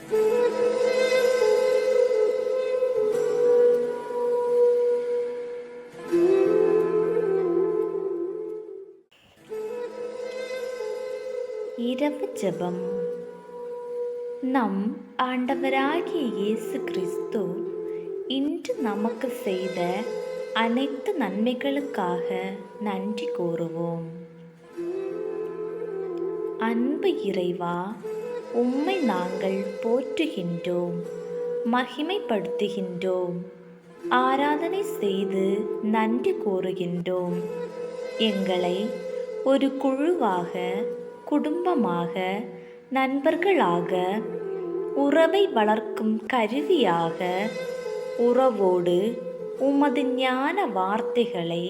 இரவு ஜெபம். நம் ஆண்டவராகிய இயேசு கிறிஸ்து இன்று நமக்கு செய்த அனைத்து நன்மைகளுக்காக நன்றி கூறுவோம். அன்பு இறைவா, உம்மை நாங்கள் போற்றுகின்றோம், மகிமைப்படுத்துகின்றோம், ஆராதனை செய்து நன்றி கூறுகின்றோம். எங்களை ஒரு குழுவாக, குடும்பமாக, நண்பர்களாக, உறவை வளர்க்கும் கருவியாக, உறவோடு உமது ஞான வார்த்தைகளை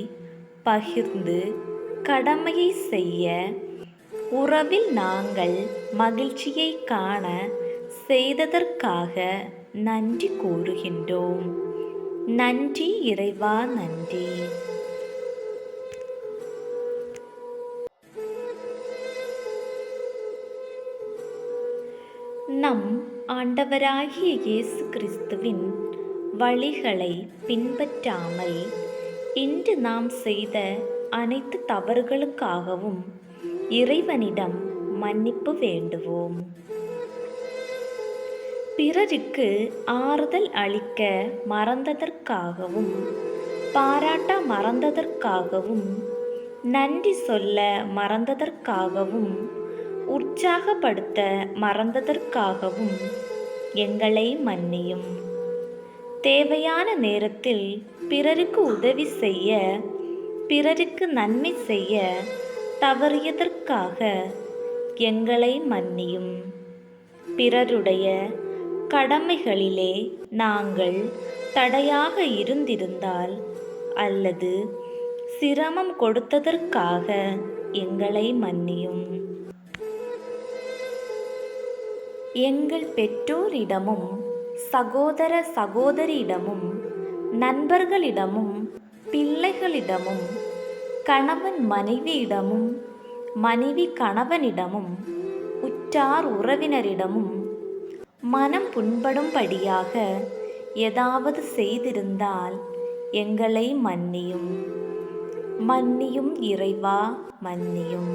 பகிர்ந்து கடமையை செய்ய, உறவில் நாங்கள் மகிழ்ச்சியை காண செய்ததற்காக நன்றி கூறுகின்றோம். நன்றி இறைவா, நன்றி. நம் ஆண்டவராகிய இயேசு கிறிஸ்துவின் வழிகளை பின்பற்றாமல் இன்று நாம் செய்த அனைத்து தவறுகளுக்காகவும் இறைவனிடம் மன்னிப்பு வேண்டுவோம். பிறருக்கு ஆறுதல் அளிக்க மறந்ததற்காகவும், பாராட்ட மறந்ததற்காகவும், நன்றி சொல்ல மறந்ததற்காகவும், உற்சாகப்படுத்த மறந்ததற்காகவும் எங்களை மன்னியும். தேவையான நேரத்தில் பிறருக்கு உதவி செய்ய, பிறருக்கு நன்மை செய்ய தவறியதற்காக எங்களை மன்னியும். பிறருடைய கடமைகளிலே நாங்கள் தடையாக இருந்திருந்தால் அல்லது சிரமம் கொடுத்ததற்காக எங்களை மன்னியும். எங்கள் பெற்றோரிடமும், சகோதர சகோதரியிடமும், நண்பர்களிடமும், பிள்ளைகளிடமும், கணவன் மனைவியிடமும், மனைவி கணவனிடமும், உற்றார் உறவினரிடமும் மனம் புண்படும்படியாக ஏதாவது செய்திருந்தால் எங்களை மன்னியும். மன்னியும் இறைவா, மன்னியும்.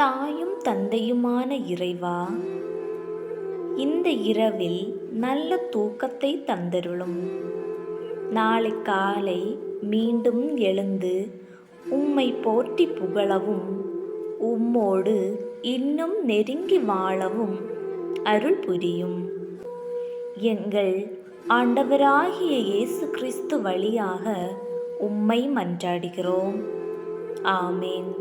தாயும் தந்தையுமான இறைவா, இந்த இரவில் நல்ல தூக்கத்தை தந்தருளும். நாளை காலை மீண்டும் எழுந்து உம்மை போற்றி புகழவும், உம்மோடு இன்னும் நெருங்கி வாழவும் அருள் புரியும். எங்கள் ஆண்டவராகிய இயேசு கிறிஸ்து வழியாக உம்மை மன்றாடுகிறோம். ஆமேன்.